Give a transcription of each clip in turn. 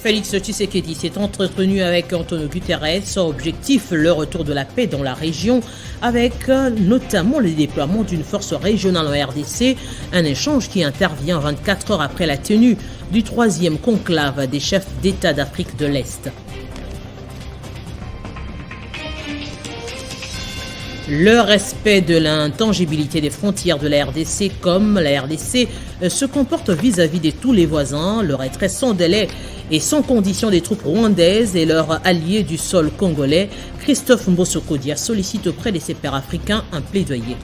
Félix Tshisekedi s'est entretenu avec Antonio Guterres. Objectif, le retour de la paix dans la région avec notamment le déploiement d'une force régionale en RDC, un échange qui intervient 24 heures après la tenue du 3e conclave des chefs d'État d'Afrique de l'Est. Le respect de l'intangibilité des frontières de la RDC, comme la RDC se comporte vis-à-vis de tous les voisins, le retrait sans délai et sans condition des troupes rwandaises et leurs alliés du sol congolais, Christophe Mbosso Kodia sollicite auprès de ses pairs africains un plaidoyer.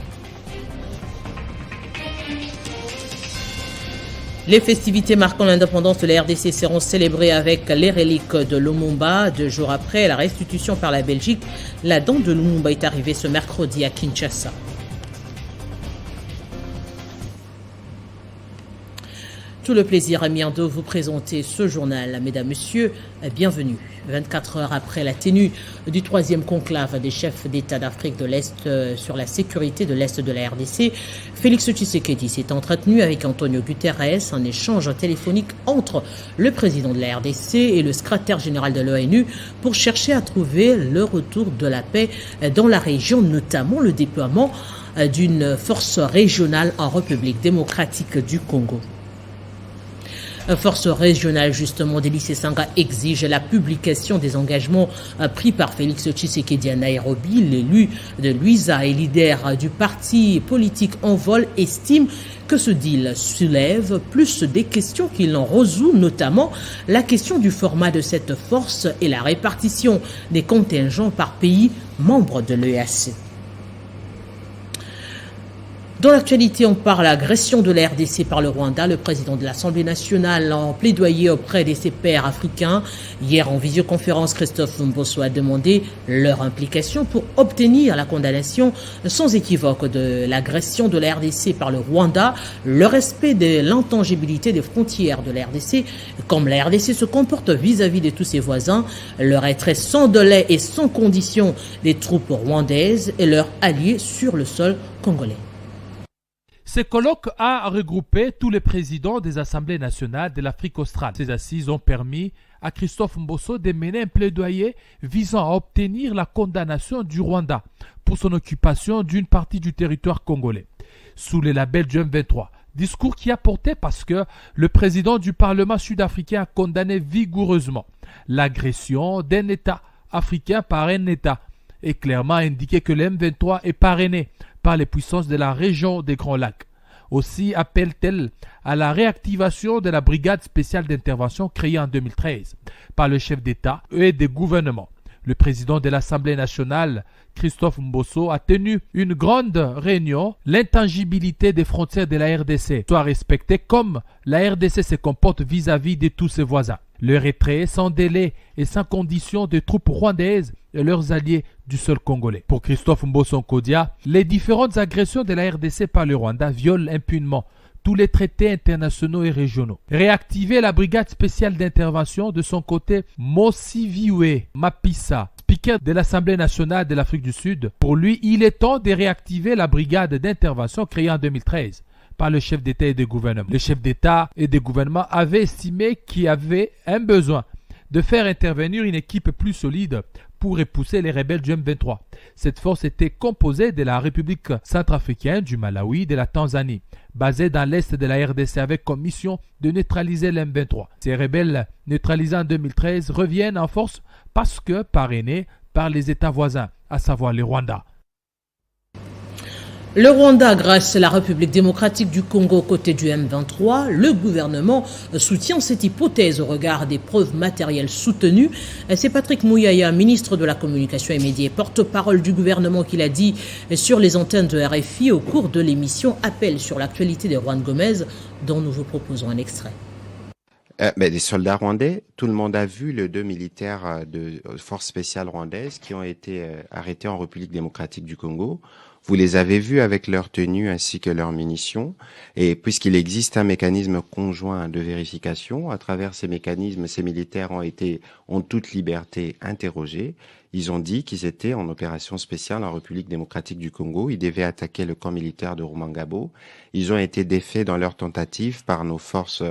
Les festivités marquant l'indépendance de la RDC seront célébrées avec les reliques de Lumumba. 2 jours après la restitution par la Belgique, la dent de Lumumba est arrivée ce mercredi à Kinshasa. Tout le plaisir est mien de vous présenter ce journal. Mesdames, Messieurs, bienvenue. 24 heures après la tenue du 3e conclave des chefs d'État d'Afrique de l'Est sur la sécurité de l'Est de la RDC, Félix Tshisekedi s'est entretenu avec Antonio Guterres, un échange téléphonique entre le président de la RDC et le secrétaire général de l'ONU pour chercher à trouver le retour de la paix dans la région, notamment le déploiement d'une force régionale en République démocratique du Congo. Force régionale, justement, Délice Sanga exige la publication des engagements pris par Félix Tshisekedi à Nairobi. L'élu de Luiza et leader du parti politique Envol estime que ce deal soulève plus des questions qu'il en résout, notamment la question du format de cette force et la répartition des contingents par pays membres de l'EAC. Dans l'actualité, on parle de l'agression de la RDC par le Rwanda. Le président de l'Assemblée nationale en plaidoyer auprès de ses pairs africains. Hier, en visioconférence, Christophe Mbosso a demandé leur implication pour obtenir la condamnation sans équivoque de l'agression de la RDC par le Rwanda, le respect de l'intangibilité des frontières de la RDC, comme la RDC se comporte vis-à-vis de tous ses voisins, le retrait sans délai et sans condition des troupes rwandaises et leurs alliés sur le sol congolais. Ce colloque a regroupé tous les présidents des assemblées nationales de l'Afrique australe. Ces assises ont permis à Christophe Mbosso de mener un plaidoyer visant à obtenir la condamnation du Rwanda pour son occupation d'une partie du territoire congolais, sous le label du M23. Discours qui a porté parce que le président du Parlement sud-africain a condamné vigoureusement l'agression d'un État africain par un État et clairement indiqué que le M23 est parrainé par les puissances de la région des Grands Lacs. Aussi appelle-t-elle à la réactivation de la brigade spéciale d'intervention créée en 2013 par le chef d'État et des gouvernements. Le président de l'Assemblée nationale, Christophe Mbosso, a tenu une grande réunion. L'intangibilité des frontières de la RDC soit respectée comme la RDC se comporte vis-à-vis de tous ses voisins. Le retrait sans délai et sans condition des troupes rwandaises et leurs alliés du sol congolais. Pour Christophe Mbosso Kodia, les différentes agressions de la RDC par le Rwanda violent impunément tous les traités internationaux et régionaux. Réactiver la brigade spéciale d'intervention. De son côté, Mosiviwe Mapisa, speaker de l'Assemblée nationale de l'Afrique du Sud, pour lui, il est temps de réactiver la brigade d'intervention créée en 2013 par le chef d'État et de gouvernement. Le chef d'État et de gouvernement avait estimé qu'il y avait un besoin de faire intervenir une équipe plus solide pour repousser les rebelles du M23. Cette force était composée de la République centrafricaine, du Malawi, de la Tanzanie, basée dans l'est de la RDC avec comme mission de neutraliser le M23. Ces rebelles neutralisés en 2013 reviennent en force parce que parrainés par les États voisins, à savoir le Rwanda. Le Rwanda agresse la République démocratique du Congo aux côtés du M23. Le gouvernement soutient cette hypothèse au regard des preuves matérielles soutenues. C'est Patrick Mouyaya, ministre de la Communication et Médias, porte-parole du gouvernement, qui l'a dit sur les antennes de RFI au cours de l'émission Appel sur l'actualité de Juan Gomez, dont nous vous proposons un extrait. Des soldats rwandais, tout le monde a vu les 2 militaires de forces spéciales rwandaises qui ont été arrêtés en République démocratique du Congo. Vous les avez vus avec leur tenue ainsi que leurs munitions. Et puisqu'il existe un mécanisme conjoint de vérification, à travers ces mécanismes, ces militaires ont toute liberté interrogés. Ils ont dit qu'ils étaient en opération spéciale en République démocratique du Congo. Ils devaient attaquer le camp militaire de Rumangabo. Ils ont été défaits dans leur tentative par nos forces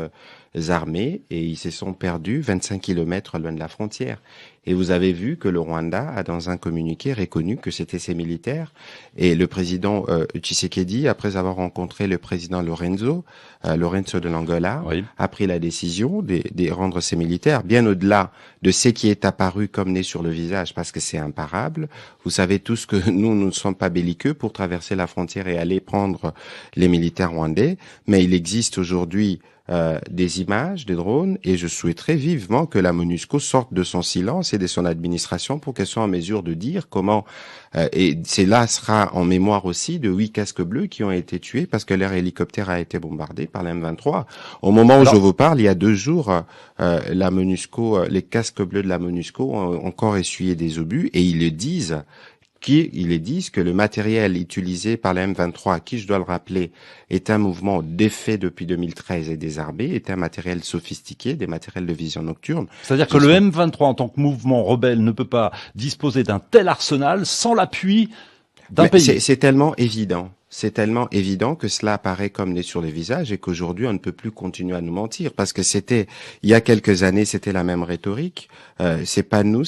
armées et ils se sont perdus 25 kilomètres loin de la frontière. Et vous avez vu que le Rwanda a dans un communiqué reconnu que c'était ses militaires. Et le président Tshisekedi, après avoir rencontré le président Lorenzo de l'Angola, oui, a pris la décision de rendre ses militaires bien au-delà de ce qui est apparu comme nez sur le visage, parce que c'est imparable. Vous savez tous que nous ne sommes pas belliqueux pour traverser la frontière et aller prendre les militaires rwandais, mais il existe aujourd'hui des images, des drones, et je souhaiterais vivement que la MONUSCO sorte de son silence et de son administration pour qu'elle soit en mesure de dire comment, et cela sera en mémoire aussi de 8 casques bleus qui ont été tués parce que leur hélicoptère a été bombardé par la M23. Au moment où je vous parle, il y a 2 jours, la MONUSCO, les casques bleus de la MONUSCO ont encore essuyé des obus et ils disent que le matériel utilisé par la M23, qui, je dois le rappeler, est un mouvement défait depuis 2013 et désarmé, est un matériel sophistiqué, des matériels de vision nocturne. C'est-à-dire que le M23, en tant que mouvement rebelle, ne peut pas disposer d'un tel arsenal sans l'appui d'un pays. C'est tellement évident. C'est tellement évident que cela apparaît comme nez sur le visage et qu'aujourd'hui on ne peut plus continuer à nous mentir parce que il y a quelques années, c'était la même rhétorique. C'est pas nous,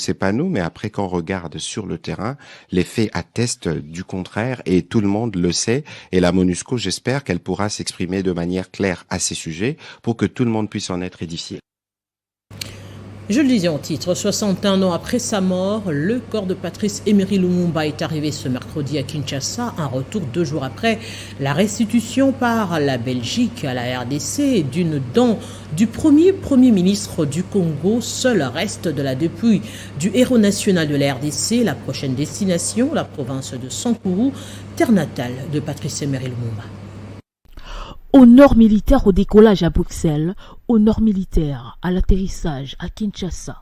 mais après quand on regarde sur le terrain, les faits attestent du contraire et tout le monde le sait. Et la MONUSCO, j'espère qu'elle pourra s'exprimer de manière claire à ces sujets pour que tout le monde puisse en être édifié. Je le disais en titre, 61 ans après sa mort, le corps de Patrice Emery Lumumba est arrivé ce mercredi à Kinshasa, un retour 2 jours après la restitution par la Belgique à la RDC d'une dent du premier ministre du Congo, seul reste de la dépouille du héros national de la RDC. La prochaine destination, la province de Sankuru, terre natale de Patrice Emery Lumumba. Honneur militaire au décollage à Bruxelles, honneur militaire à l'atterrissage à Kinshasa.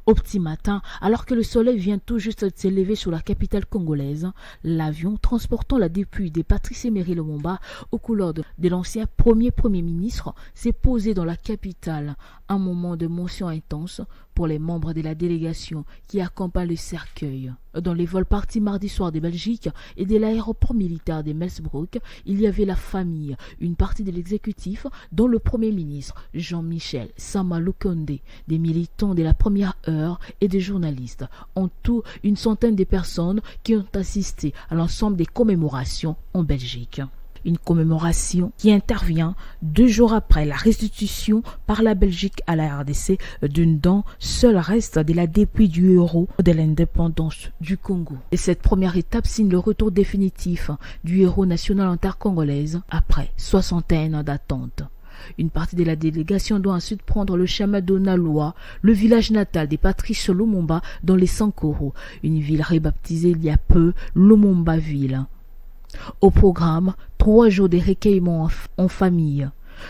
Au petit matin, alors que le soleil vient tout juste de s'élever sur la capitale congolaise, l'avion transportant la dépouille de Patrice Emery Lumumba aux couleurs de l'ancien premier ministre s'est posé dans la capitale. Un moment de motion intense pour les membres de la délégation qui accompagnent le cercueil. Dans les vols partis mardi soir de Belgique et de l'aéroport militaire de Melsbrook, il y avait la famille, une partie de l'exécutif, dont le Premier ministre Jean-Michel Sama Lukonde, des militants de la première heure et des journalistes. En tout, une centaine de personnes qui ont assisté à l'ensemble des commémorations en Belgique. Une commémoration qui intervient 2 jours après la restitution par la Belgique à la RDC d'une dent, seul reste de la dépouille du héros de l'indépendance du Congo. Et cette première étape signe le retour définitif du héros national en terre congolaise après 61 ans d'attente. Une partie de la délégation doit ensuite prendre le chemin d'Onaloa, le village natal de Patrice Lumumba dans les Sankuru, une ville rebaptisée il y a peu Lumumba-ville. Au programme, 3 jours de recueillement en famille.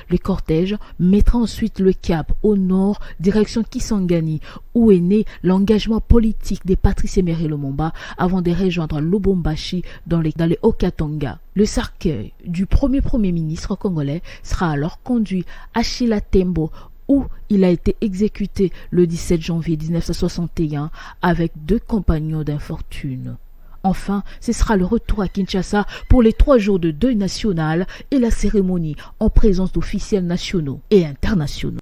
Le cortège mettra ensuite le cap au nord, direction Kisangani, où est né l'engagement politique de Patrice Emery Lumumba avant de rejoindre Lubumbashi dans les Haut-Katanga. Le cercueil du premier ministre congolais sera alors conduit à Chilatembo, où il a été exécuté le 17 janvier 1961 avec 2 compagnons d'infortune. Enfin, ce sera le retour à Kinshasa pour les 3 jours de deuil national et la cérémonie en présence d'officiels nationaux et internationaux.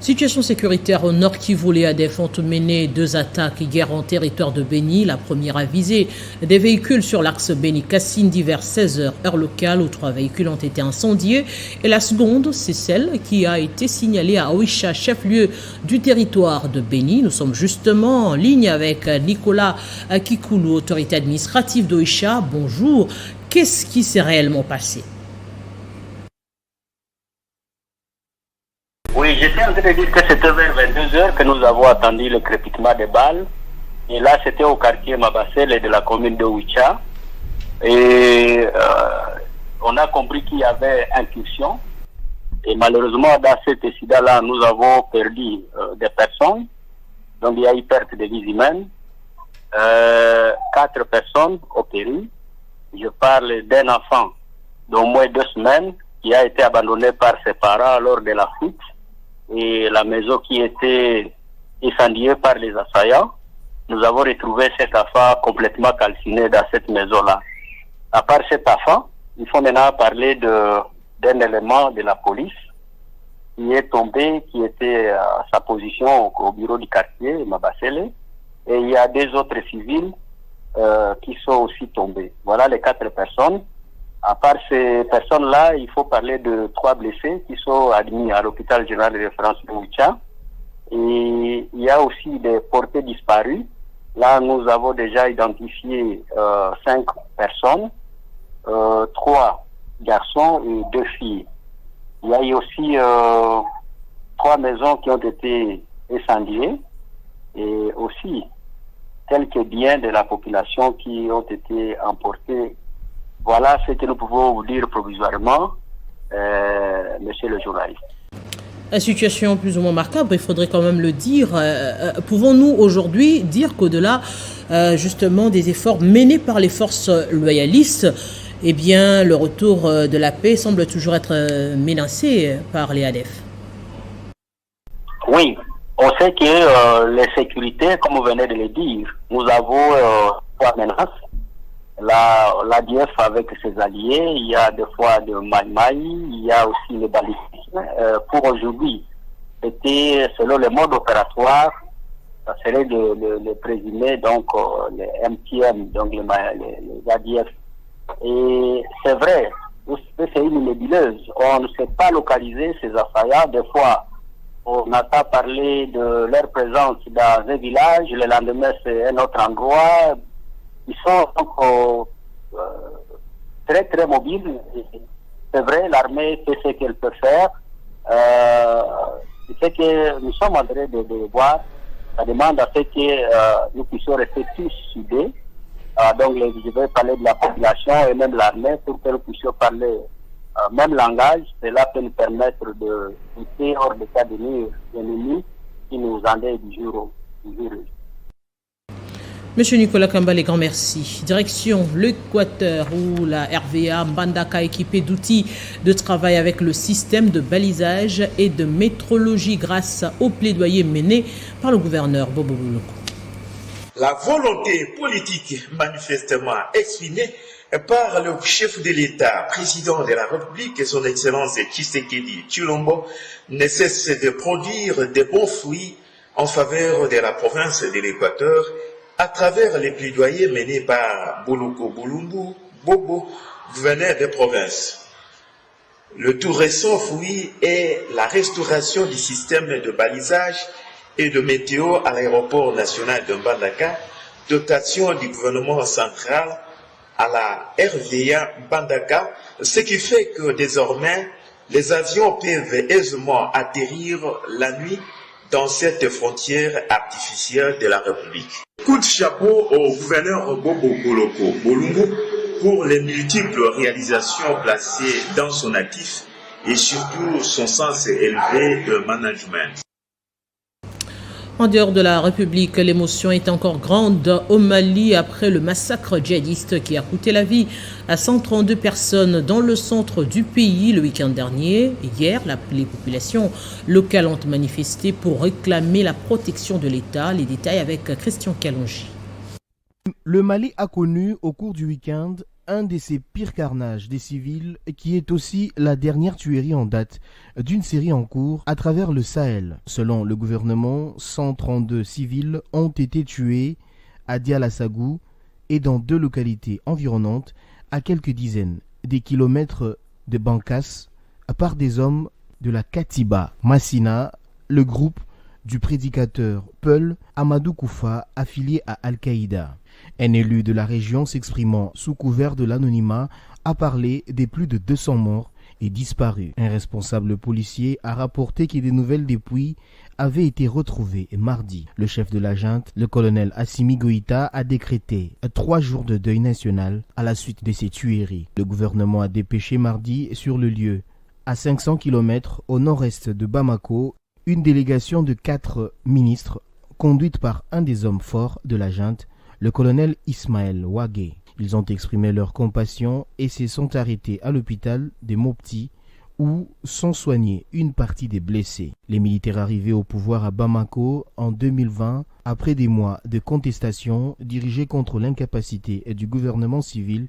Situation sécuritaire au Nord Kivu, les ADF ont mené 2 attaques hier en territoire de Béni. La première a visé des véhicules sur l'axe Béni-Kassindi vers 16h heure locale où 3 véhicules ont été incendiés. Et la seconde, c'est celle qui a été signalée à Oicha, chef-lieu du territoire de Béni. Nous sommes justement en ligne avec Nicolas Kikoulou, autorité administrative d'Oicha. Bonjour. Qu'est-ce qui s'est réellement passé ? Oui, j'étais en train de dire que c'était vers 22h que nous avons attendu le crépitement des balles. Et là, c'était au quartier Mabassel et de la commune de Ouicha. Et on a compris qu'il y avait incursion. Et malheureusement, dans cet incident-là, nous avons perdu des personnes. Donc, il y a eu perte de vies humaines. 4 personnes au Pérou. Je parle d'un enfant d'au moins 2 semaines qui a été abandonné par ses parents lors de la fuite et la maison qui était incendiée par les assaillants. Nous avons retrouvé cet enfant complètement calciné dans cette maison-là. À part cet enfant, il faut maintenant parler d'un élément de la police qui est tombé, qui était à sa position au bureau du quartier, Mabasele, et il y a 2 autres civils qui sont aussi tombés. Voilà les 4 personnes. À part ces personnes-là, il faut parler de 3 blessés qui sont admis à l'hôpital général de référence de Ouicha. Et il y a aussi des portés disparus. Là, nous avons déjà identifié 5 personnes, 3 garçons et 2 filles. Il y a eu aussi 3 maisons qui ont été incendiées et aussi quelques biens de la population qui ont été emportés. Voilà ce que nous pouvons vous dire provisoirement, monsieur le journaliste. La situation plus ou moins marquable, il faudrait quand même le dire. Pouvons-nous aujourd'hui dire qu'au-delà justement des efforts menés par les forces loyalistes, eh bien, le retour de la paix semble toujours être menacé par les ADF? Oui, on sait que les sécurités, comme vous venez de le dire, nous avons 3 menaces. L'ADF avec ses alliés, il y a des fois de Maïmaï, il y a aussi le balistisme. Pour aujourd'hui, c'était selon le mode opératoire, ça serait de présumer donc les MTM, donc les ADF. Et c'est vrai, c'est une nébuleuse. On ne sait pas localiser ces assaillants. Des fois, on entend parler de leur présence dans un village, le lendemain c'est un autre endroit. Ils sont donc très très mobiles. C'est vrai, l'armée fait ce qu'elle peut faire. C'est que nous sommes en train de voir. Ça demande à ce que nous puissions rester tous soudés. Donc je vais parler de la population et même l'armée pour que nous puissions parler même langage. Cela peut nous permettre de lutter hors de cas de nuire l'ennemi qui nous endeuille du jour au jour. Monsieur Nicolas Kambale, grand merci. Direction l'Équateur où la RVA Mbandaka équipée d'outils de travail avec le système de balisage et de métrologie grâce au plaidoyer mené par le gouverneur Bobo Bouloko. La volonté politique manifestement exprimée par le chef de l'État, président de la République et son Excellence Tshisekedi Tshilombo ne cesse de produire de bons fruits en faveur de la province de l'Équateur à travers les plaidoyers menés par Bouloko Boulumbu Bobo, gouverneur de province. Le tout récent fruit est la restauration du système de balisage et de météo à l'aéroport national de Mbandaka, dotation du gouvernement central à la RVA Mbandaka, ce qui fait que désormais les avions peuvent aisément atterrir la nuit dans cette frontière artificielle de la République. Coup de chapeau au gouverneur Bobo Bouloko Boulumbu pour les multiples réalisations placées dans son actif et surtout son sens élevé de management. En dehors de la République, l'émotion est encore grande au Mali après le massacre djihadiste qui a coûté la vie à 132 personnes dans le centre du pays le week-end dernier. Hier, les populations locales ont manifesté pour réclamer la protection de l'État. Les détails avec Christian Kalonji. Le Mali a connu au cours du week-end un de ses pires carnages des civils qui est aussi la dernière tuerie en date d'une série en cours à travers le Sahel. Selon le gouvernement, 132 civils ont été tués à Dialassagou et dans 2 localités environnantes à quelques dizaines des kilomètres de Bankas par des hommes de la Katiba Massina, le groupe du prédicateur Peul Amadou Koufa affilié à Al-Qaïda. Un élu de la région s'exprimant sous couvert de l'anonymat a parlé des plus de 200 morts et disparus. Un responsable policier a rapporté que des nouvelles dépouilles avaient été retrouvées mardi. Le chef de la junte, le colonel Assimi Goïta, a décrété 3 jours de deuil national à la suite de ces tueries. Le gouvernement a dépêché mardi sur le lieu, à 500 km au nord-est de Bamako, une délégation de 4 ministres conduite par un des hommes forts de la junte, le colonel Ismaël Ouagé. Ils ont exprimé leur compassion et se sont arrêtés à l'hôpital de Mopti où sont soignés une partie des blessés. Les militaires arrivés au pouvoir à Bamako en 2020, après des mois de contestation dirigée contre l'incapacité du gouvernement civil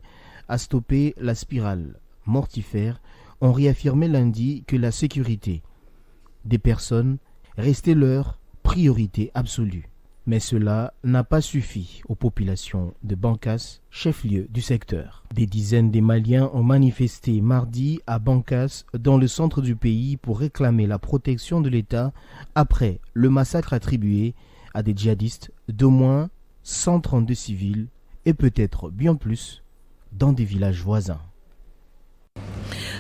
à stopper la spirale mortifère, ont réaffirmé lundi que la sécurité des personnes restait leur priorité absolue. Mais cela n'a pas suffi aux populations de Bankas, chef-lieu du secteur. Des dizaines de Maliens ont manifesté mardi à Bankas, dans le centre du pays, pour réclamer la protection de l'État après le massacre attribué à des djihadistes d'au moins 132 civils et peut-être bien plus dans des villages voisins.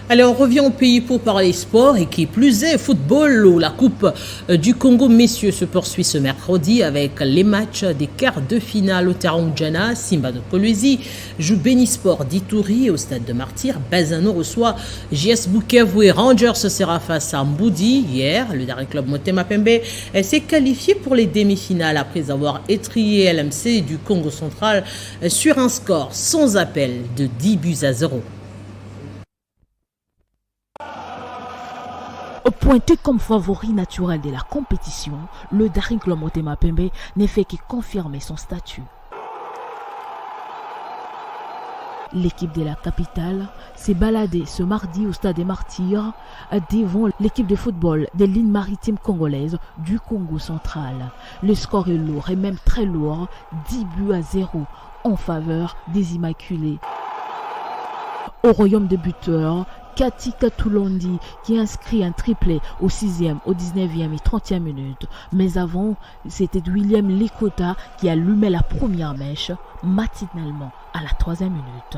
Allez, on revient au pays pour parler sport et qui plus est football où la Coupe du Congo messieurs se poursuit ce mercredi avec les matchs des quarts de finale au Tarangana. Simba de Kolwezi joue Benisport d'Ituri au stade de Martyr. Bazano reçoit JS Bukavu et Rangers sera face à Mboudi. Hier, le dernier club Motema Pembe s'est qualifié pour les demi-finales après avoir étrié LMC du Congo central sur un score sans appel de 10-0. Pointé comme favori naturel de la compétition, le Daring Club Motema Pembe n'est fait que confirmer son statut. L'équipe de la capitale s'est baladée ce mardi au stade des Martyrs devant l'équipe de football des lignes maritimes congolaises du Congo central. Le score est lourd et même très lourd, 10-0 en faveur des Immaculés. Au royaume des buteurs, Katika Toulondi qui inscrit un triplé au 6e, au 19e et 30e minute. Mais avant, c'était William Likota qui allumait la première mèche matinalement à la 3e minute.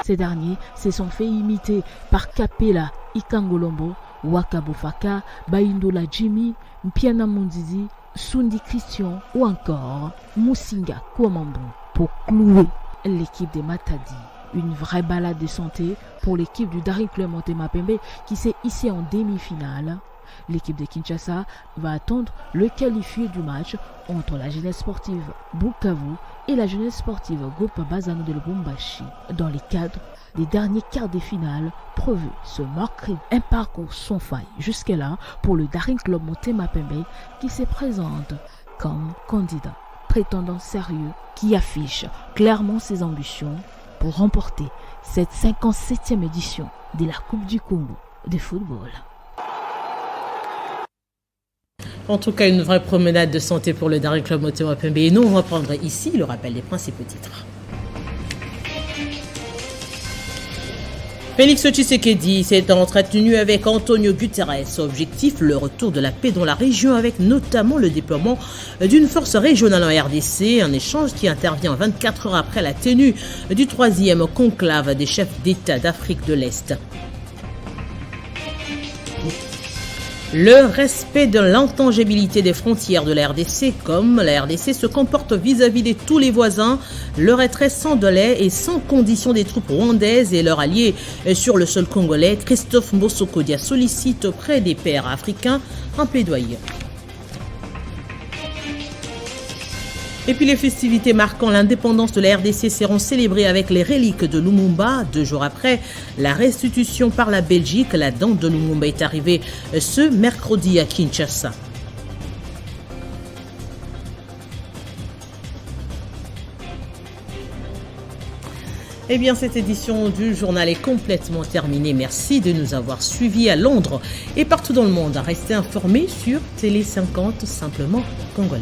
Ces derniers se sont fait imiter par Kapela Ikangolombo, Wakabofaka, Baindola Jimmy, Mpiana Mundizi, Sundi Christian ou encore Musinga Kouamambo pour clouer l'équipe des Matadi. Une vraie balade de santé pour l'équipe du Daring Club Motema Pembe qui s'est hissée en demi-finale. L'équipe de Kinshasa va attendre le qualifié du match entre la jeunesse sportive Bukavu et la jeunesse sportive Groupe Bazano de Lubumbashi dans les cadres des derniers quarts de finale prévus ce mercredi. Un parcours sans faille jusque-là pour le Daring Club Motema Pembe qui se présente comme candidat prétendant sérieux qui affiche clairement ses ambitions pour remporter cette 57e édition de la Coupe du Congo de football. En tout cas, une vraie promenade de santé pour le Daring Club Motema Pembe. Et nous, on va prendre ici le rappel des principaux titres. Félix Tshisekedi s'est entretenu avec Antonio Guterres. Objectif, le retour de la paix dans la région avec notamment le déploiement d'une force régionale en RDC, un échange qui intervient 24 heures après la tenue du 3e conclave des chefs d'État d'Afrique de l'Est. Le respect de l'intangibilité des frontières de la RDC, comme la RDC se comporte vis-à-vis de tous les voisins, le retrait sans délai et sans condition des troupes rwandaises et leurs alliés sur le sol congolais, Christophe Mbosso-Kodia sollicite auprès des pairs africains un plaidoyer. Et puis les festivités marquant l'indépendance de la RDC seront célébrées avec les reliques de Lumumba. 2 jours après la restitution par la Belgique, la dent de Lumumba est arrivée ce mercredi à Kinshasa. Eh bien, cette édition du journal est complètement terminée. Merci de nous avoir suivis à Londres et partout dans le monde. Restez informés sur Télé 50, simplement congolais.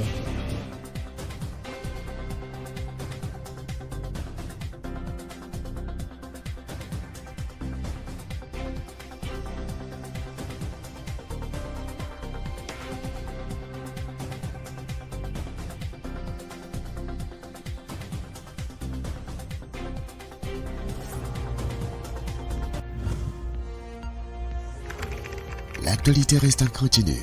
L'actualité reste à continuer.